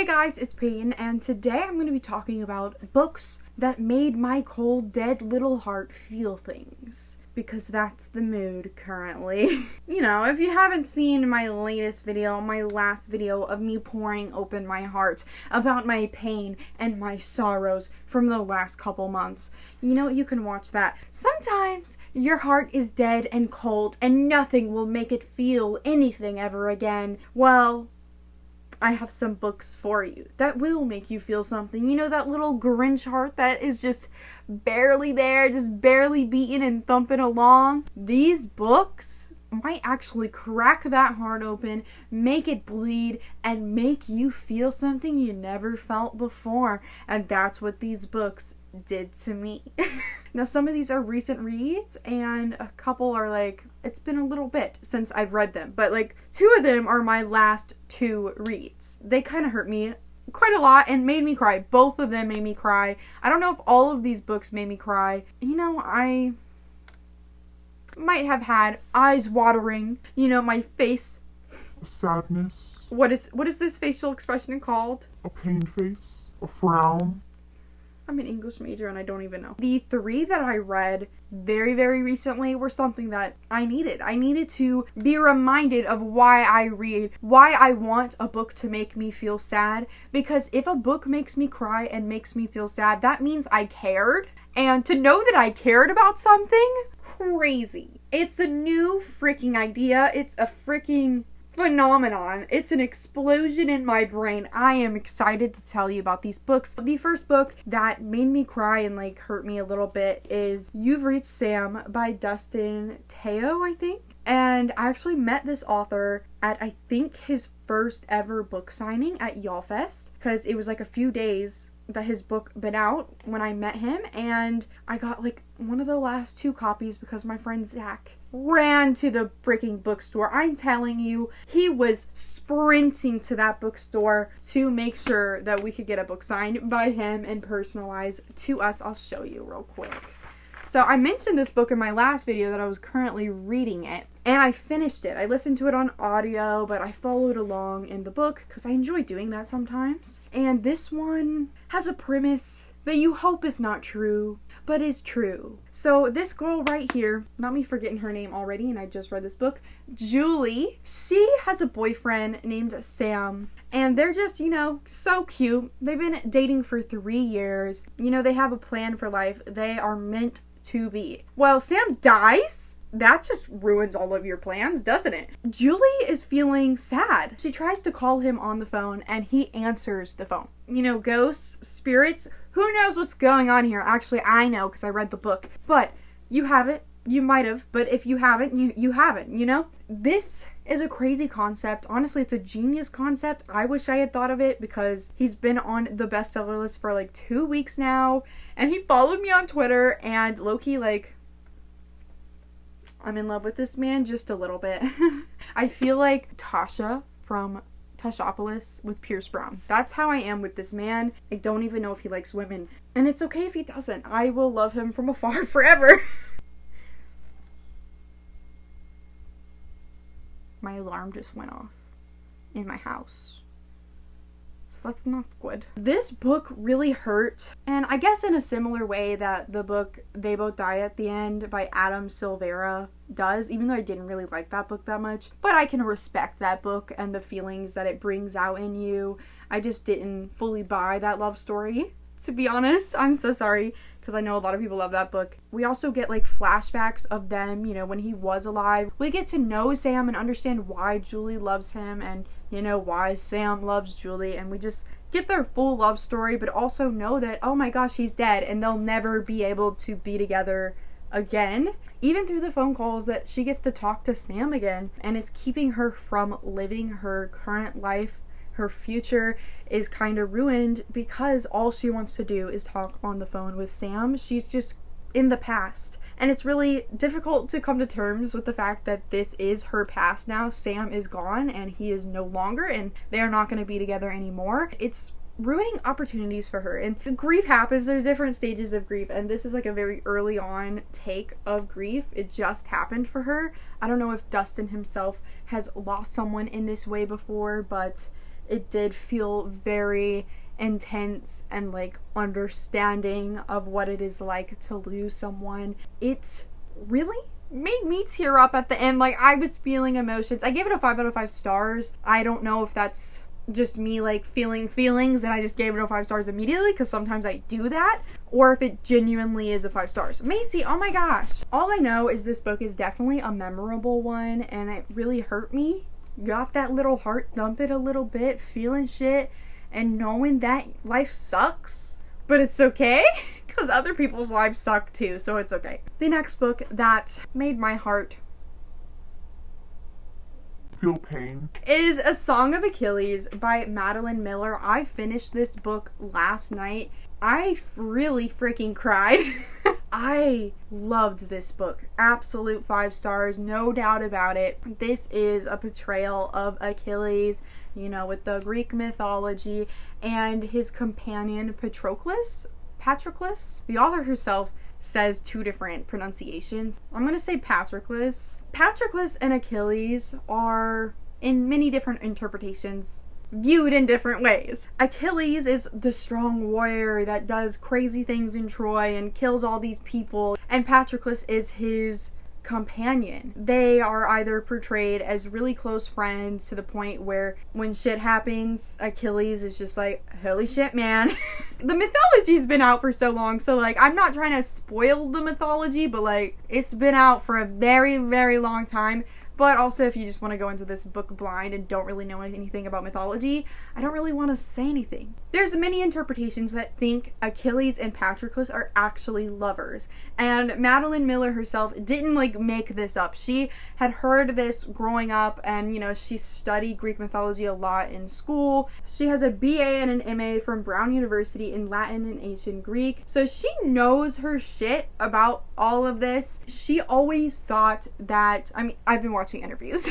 Hey guys, it's Peyton, and today I'm going to be talking about books that made my cold, dead little heart feel things. Because that's the mood currently. You know, if you haven't seen my latest video, my last video of me pouring open my heart about my pain and my sorrows from the last couple months, you know, you can watch that. Sometimes your heart is dead and cold and nothing will make it feel anything ever again. Well, I have some books for you that will make you feel something. You know, that little Grinch heart that is just barely there, just barely beating and thumping along? These books might actually crack that heart open, make it bleed, and make you feel something you never felt before. And that's what these books did to me. Now, some of these are recent reads, and a couple are like, it's been a little bit since I've read them, but like 2 of them are my last 2 reads. They kind of hurt me quite a lot and made me cry. Both of them made me cry. I don't know if all of these books made me cry. You know, I might have had eyes watering, you know, my face. Sadness. What is this facial expression called? A pain face. A frown. I'm an English major and I don't even know. The 3 that I read very, very recently were something that I needed. I needed to be reminded of why I read, why I want a book to make me feel sad. Because if a book makes me cry and makes me feel sad, that means I cared. And to know that I cared about something, crazy. It's a new freaking idea. It's a freaking phenomenon. It's an explosion in my brain. I am excited to tell you about these books. The first book that made me cry and like hurt me a little bit is You've Reached Sam by Dustin Teo, I think. And I actually met this author at, I think, his first ever book signing at YALLFest, because it was like a few days that his book been out when I met him, and I got like one of the last 2 copies because my friend Zach ran to the freaking bookstore. I'm telling you, he was sprinting to that bookstore to make sure that we could get a book signed by him and personalized to us. I'll show you real quick. So I mentioned this book in my last video that I was currently reading it, and I finished it. I listened to it on audio, but I followed along in the book because I enjoy doing that sometimes. And this one has a premise that you hope is not true, but is true. So this girl right here, not me forgetting her name already, and I just read this book, Julie, she has a boyfriend named Sam, and they're just, you know, so cute. They've been dating for 3 years. You know, they have a plan for life. They are meant to be. Well, Sam dies. That just ruins all of your plans, doesn't it? Julie is feeling sad. She tries to call him on the phone and he answers the phone. You know, ghosts, spirits, who knows what's going on here? Actually, I know because I read the book. But you haven't. You might have. But if you haven't, you haven't, you know? This is a crazy concept. Honestly, it's a genius concept. I wish I had thought of it because he's been on the bestseller list for like 2 weeks now. And he followed me on Twitter, and low-key, like, I'm in love with this man just a little bit. I feel like Tasha from Tashopolis with Pierce Brown. That's how I am with this man. I don't even know if he likes women. And it's okay if he doesn't. I will love him from afar forever. My alarm just went off in my house. So that's not good. This book really hurt. And I guess in a similar way that the book They Both Die at the End by Adam Silvera does, even though I didn't really like that book that much. But I can respect that book and the feelings that it brings out in you. I just didn't fully buy that love story, to be honest. I'm so sorry, because I know a lot of people love that book. We also get like flashbacks of them, you know, when he was alive. We get to know Sam and understand why Julie loves him, and you know, why Sam loves Julie, and we just get their full love story, but also know that, oh my gosh, he's dead and they'll never be able to be together again. Even through the phone calls that she gets to talk to Sam again, and it's keeping her from living her current life. Her future is kind of ruined because all she wants to do is talk on the phone with Sam. She's just in the past. And it's really difficult to come to terms with the fact that this is her past now. Sam is gone and he is no longer, and they are not going to be together anymore. It's ruining opportunities for her. And grief happens. There's different stages of grief, and this is like a very early on take of grief. It just happened for her. I don't know if Dustin himself has lost someone in this way before, but it did feel very intense and like understanding of what it is like to lose someone. It really made me tear up at the end. Like, I was feeling emotions. I gave it a 5 out of 5 stars. I don't know if that's just me like feeling feelings and I just gave it a 5 stars immediately, because sometimes I do that, or if it genuinely is a 5 stars. Macy, oh my gosh. All I know is this book is definitely a memorable one, and it really hurt me. Got that little heart thumping a little bit, feeling shit, and knowing that life sucks, but it's okay, because other people's lives suck too, so it's okay. The next book that made my heart feel pain is A Song of Achilles by Madeline Miller. I finished this book last night. I really freaking cried. I loved this book. Absolute 5 stars, no doubt about it. This is a portrayal of Achilles, you know, with the Greek mythology, and his companion Patroclus. The author herself says 2 different pronunciations. I'm gonna say Patroclus. Patroclus and Achilles are, in many different interpretations, viewed in different ways. Achilles is the strong warrior that does crazy things in Troy and kills all these people, and Patroclus is his companion. They are either portrayed as really close friends to the point where when shit happens, Achilles is just like, holy shit, man. The mythology's been out for so long, so like, I'm not trying to spoil the mythology, but like, it's been out for a very, very long time. But also, if you just want to go into this book blind and don't really know anything about mythology, I don't really want to say anything. There's many interpretations that think Achilles and Patroclus are actually lovers. And Madeline Miller herself didn't like make this up. She had heard this growing up, and you know, she studied Greek mythology a lot in school. She has a BA and an MA from Brown University in Latin and Ancient Greek. So she knows her shit about all of this. She always thought that, I mean, I've been watching interviews.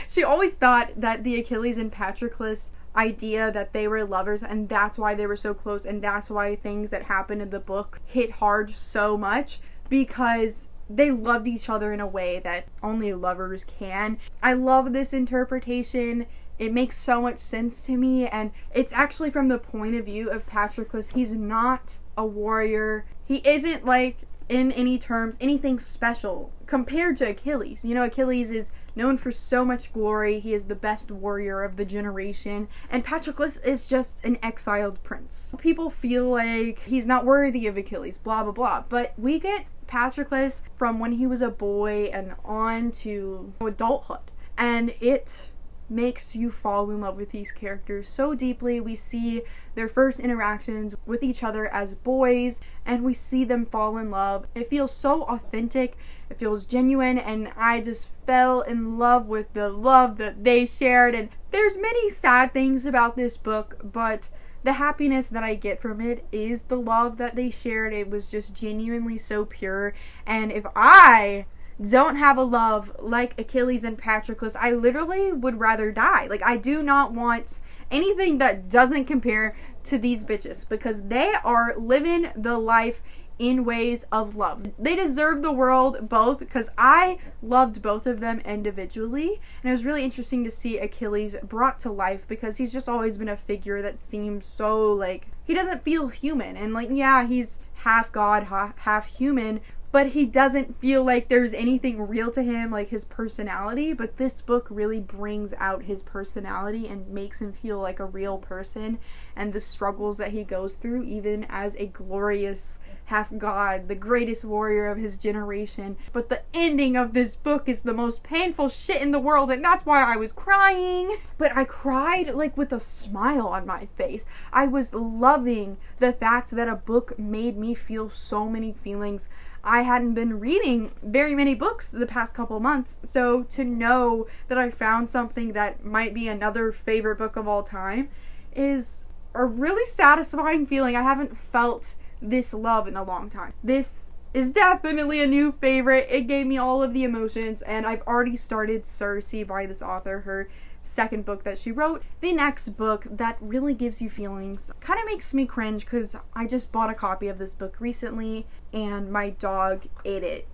She always thought that the Achilles and Patroclus idea that they were lovers, and that's why they were so close, and that's why things that happened in the book hit hard so much, because they loved each other in a way that only lovers can. I love this interpretation. It makes so much sense to me, and it's actually from the point of view of Patroclus. He's not a warrior. He isn't like, in any terms, anything special compared to Achilles. You know, Achilles is known for so much glory. He is the best warrior of the generation. And Patroclus is just an exiled prince. People feel like he's not worthy of Achilles, blah, blah, blah. But we get Patroclus from when he was a boy and on to adulthood. And it makes you fall in love with these characters so deeply. We see their first interactions with each other as boys, and we see them fall in love. It feels so authentic, it feels genuine, and I just fell in love with the love that they shared. And there's many sad things about this book, but the happiness that I get from it is the love that they shared. It was just genuinely so pure, and if I don't have a love like Achilles and Patroclus, I literally would rather die. Like, I do not want anything that doesn't compare to these bitches, because they are living the life in ways of love. They deserve the world both, because I loved both of them individually, and it was really interesting to see Achilles brought to life, because he's just always been a figure that seems so like, he doesn't feel human, and like, yeah, he's half god, half human, but he doesn't feel like there's anything real to him, like his personality. But this book really brings out his personality and makes him feel like a real person, and the struggles that he goes through, even as a glorious half god, the greatest warrior of his generation. But the ending of this book is the most painful shit in the world, and that's why I was crying. But I cried like with a smile on my face. I was loving the fact that a book made me feel so many feelings. I hadn't been reading very many books the past couple months, so to know that I found something that might be another favorite book of all time is a really satisfying feeling. I haven't felt this love in a long time. This is definitely a new favorite. It gave me all of the emotions, and I've already started Circe by this author, her second book that she wrote. The next book that really gives you feelings, kind of makes me cringe, because I just bought a copy of this book recently and my dog ate it.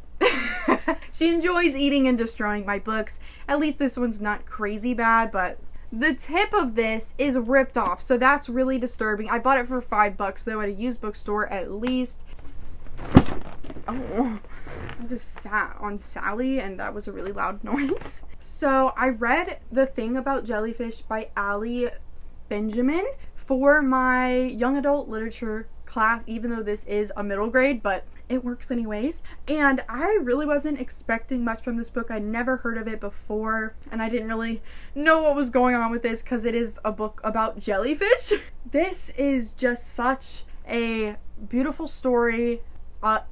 She enjoys eating and destroying my books. At least this one's not crazy bad, but The tip of this is ripped off, so that's really disturbing. I bought it for $5 though at a used bookstore at least. Oh, I just sat on Sally and that was a really loud noise. So I read The Thing About Jellyfish by Ali Benjamin for my young adult literature class, even though this is a middle grade, but it works anyways. And I really wasn't expecting much from this book. I'd never heard of it before, and I didn't really know what was going on with this because it is a book about jellyfish. This is just such a beautiful story,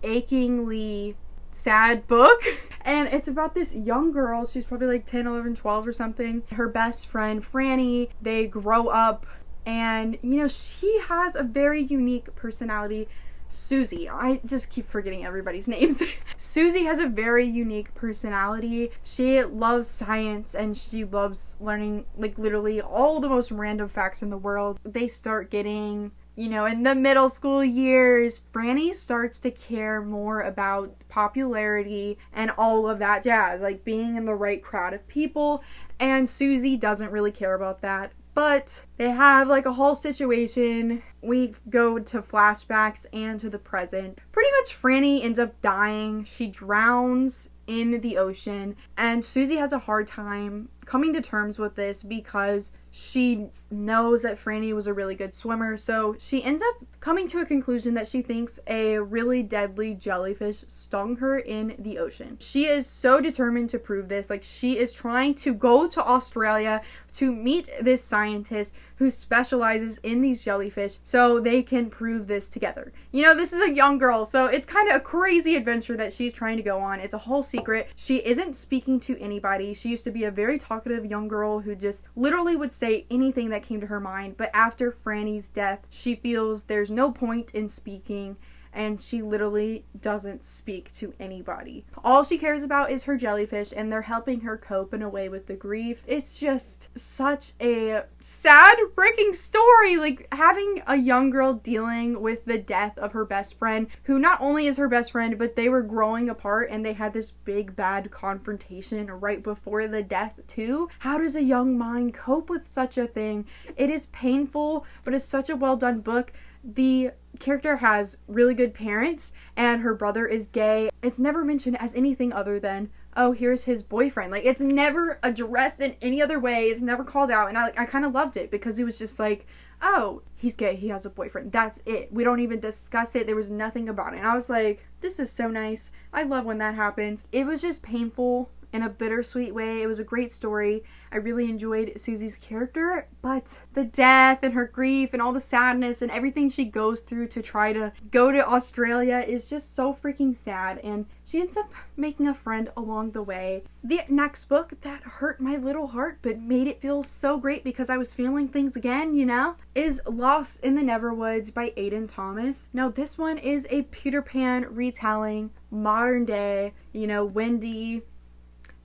achingly sad book, and it's about this young girl. She's probably like 10, 11, 12 or something. Her best friend Franny, they grow up, and you know, she has a very unique personality. Susie, I just keep forgetting everybody's names. Susie has a very unique personality. She loves science and she loves learning like literally all the most random facts in the world. They start getting, you know, in the middle school years, Franny starts to care more about popularity and all of that jazz, like being in the right crowd of people, and Susie doesn't really care about that. But they have like a whole situation. We go to flashbacks and to the present. Pretty much Franny ends up dying. She drowns in the ocean, and Susie has a hard time coming to terms with this because she knows that Franny was a really good swimmer. So she ends up coming to a conclusion that she thinks a really deadly jellyfish stung her in the ocean. She is so determined to prove this. Like, she is trying to go to Australia to meet this scientist who specializes in these jellyfish so they can prove this together. You know, this is a young girl, so it's kind of a crazy adventure that she's trying to go on. It's a whole secret. She isn't speaking to anybody. She used to be a very talkative young girl who just literally would say anything that came to her mind, but after Franny's death, she feels there's no point in speaking, and she literally doesn't speak to anybody. All she cares about is her jellyfish, and they're helping her cope in a way with the grief. It's just such a sad freaking story, like having a young girl dealing with the death of her best friend, who not only is her best friend, but they were growing apart and they had this big bad confrontation right before the death too. How does a young mind cope with such a thing? It is painful, but it's such a well done book. The character has really good parents, and her brother is gay. It's never mentioned as anything other than, oh, here's his boyfriend. Like, it's never addressed in any other way. It's never called out, and I kind of loved it because it was just like, oh, he's gay, he has a boyfriend. That's it. We don't even discuss it. There was nothing about it. And I was like, this is so nice. I love when that happens. It was just painful in a bittersweet way. It was a great story. I really enjoyed Susie's character, but the death and her grief and all the sadness and everything she goes through to try to go to Australia is just so freaking sad, and she ends up making a friend along the way. The next book that hurt my little heart but made it feel so great because I was feeling things again, you know, is Lost in the Neverwoods by Aiden Thomas. Now, this one is a Peter Pan retelling, modern day. You know, Wendy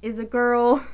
is a girl.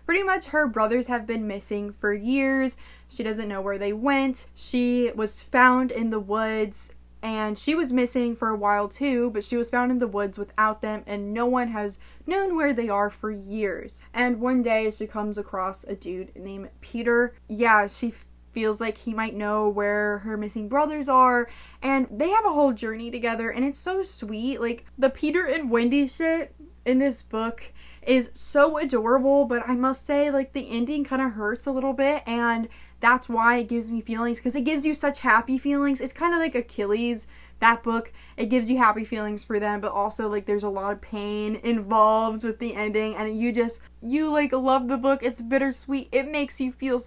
Pretty much her brothers have been missing for years. She doesn't know where they went. She was found in the woods, and she was missing for a while too, but she was found in the woods without them, and no one has known where they are for years. And one day she comes across a dude named Peter. Yeah, she feels like he might know where her missing brothers are, and they have a whole journey together, and it's so sweet. Like, the Peter and Wendy shit in this book is so adorable, but I must say, like, the ending kind of hurts a little bit, and that's why it gives me feelings, because it gives you such happy feelings. It's kind of like Achilles, that book. It gives you happy feelings for them, but also, like, there's a lot of pain involved with the ending, and you like love the book. It's bittersweet. It makes you feel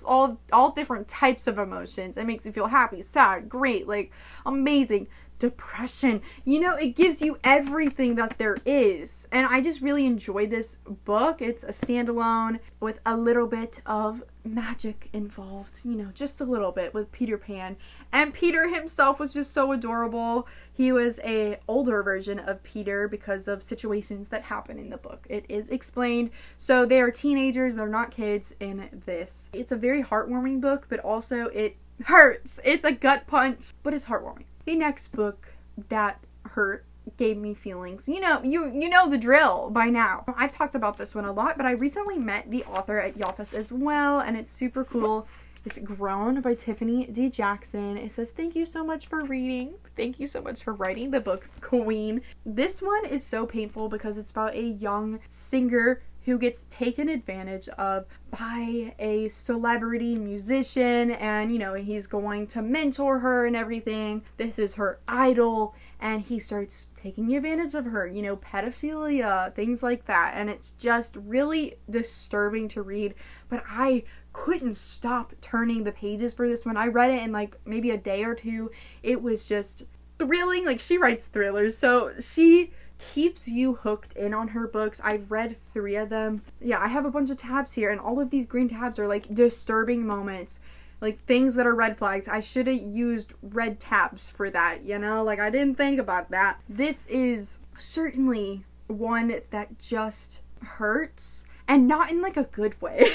all different types of emotions. It makes you feel happy, sad, great, like, amazing, depression. You know, it gives you everything that there is, and I just really enjoyed this book. It's a standalone with a little bit of magic involved, you know, just a little bit with Peter Pan, and Peter himself was just so adorable. He was a older version of Peter because of situations that happen in the book. It is explained. So they are teenagers, they're not kids in this. It's a very heartwarming book, but also it hurts. It's a gut punch, but it's heartwarming. The next book that hurt gave me feelings. You know the drill by now. I've talked about this one a lot, but I recently met the author at youve as well, and it's super cool. It's Grown by Tiffany D. Jackson. It says, thank you so much for reading. Thank you so much for writing the book, Queen. This one is so painful because it's about a young singer who gets taken advantage of by a celebrity musician, and he's going to mentor her and everything. This is her idol, and he starts taking advantage of her, pedophilia, things like that, and it's just really disturbing to read, but I couldn't stop turning the pages for this one. I read it in like maybe a day or two. It was just thrilling. Like, she writes thrillers, so she keeps you hooked in on her books. I've read 3 of them. Yeah, I have a bunch of tabs here, and all of these green tabs are like disturbing moments, like things that are red flags. I should have used red tabs for that, like I didn't think about that. This is certainly one that just hurts, and not in like a good way.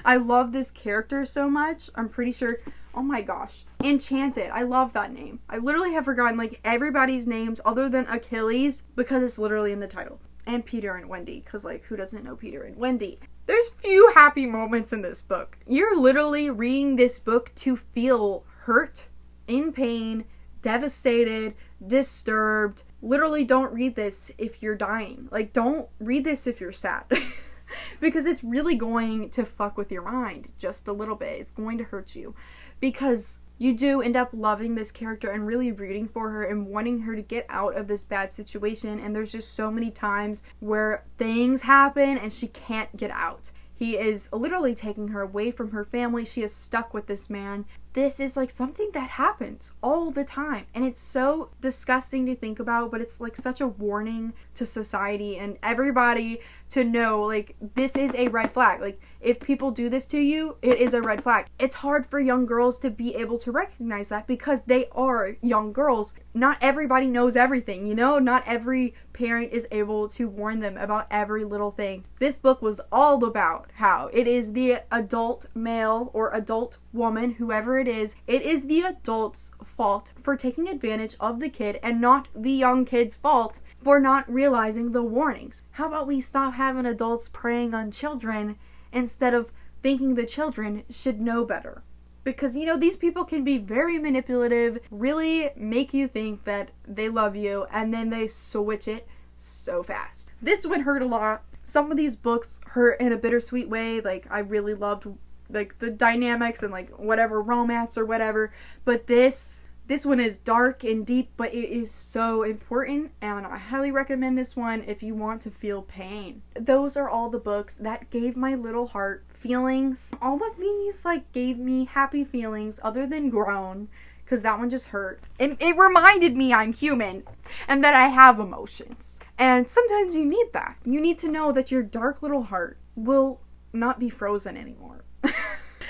I love this character so much. I'm pretty sure, oh my gosh, Enchanted. I love that name. I literally have forgotten like everybody's names other than Achilles, because it's literally in the title. And Peter and Wendy, because like who doesn't know Peter and Wendy? There's few happy moments in this book. You're literally reading this book to feel hurt, in pain, devastated, disturbed. Literally, don't read this if you're dying. Like, don't read this if you're sad. Because it's really going to fuck with your mind just a little bit. It's going to hurt you, because you do end up loving this character and really rooting for her and wanting her to get out of this bad situation. And there's just so many times where things happen and she can't get out. He is literally taking her away from her family. She is stuck with this man. This is like something that happens all the time, and it's so disgusting to think about, but it's like such a warning to society and everybody to know, like, this is a red flag. Like, if people do this to you, it is a red flag. It's hard for young girls to be able to recognize that because they are young girls. Not everybody knows everything, not every parent is able to warn them about every little thing. This book was all about how it is the adult male or adult woman, whoever it is the adult's fault for taking advantage of the kid, and not the young kid's fault for not realizing the warnings. How about we stop having adults preying on children instead of thinking the children should know better? Because, these people can be very manipulative, really make you think that they love you, and then they switch it so fast. This one hurt a lot. Some of these books hurt in a bittersweet way. Like, I really loved like the dynamics and like whatever romance or whatever, but this one is dark and deep, but it is so important, and I highly recommend this one if you want to feel pain. Those are all the books that gave my little heart feelings. All of these like gave me happy feelings other than Grown, because that one just hurt. It reminded me I'm human and that I have emotions, and sometimes you need that. You need to know that your dark little heart will not be frozen anymore.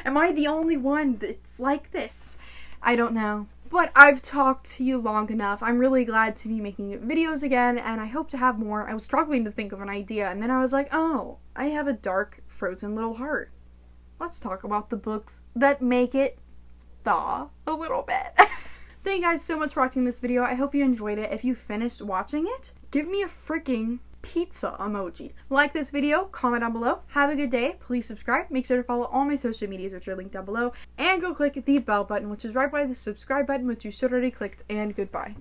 Am I the only one that's like this? I don't know. But I've talked to you long enough. I'm really glad to be making videos again, and I hope to have more. I was struggling to think of an idea, and then I was like, oh, I have a dark, frozen little heart. Let's talk about the books that make it thaw a little bit. Thank you guys so much for watching this video. I hope you enjoyed it. If you finished watching it, give me a freaking pizza emoji. Like this video, comment down below. Have a good day. Please subscribe. Make sure to follow all my social medias, which are linked down below. And go click the bell button, which is right by the subscribe button, which you should already clicked. And goodbye.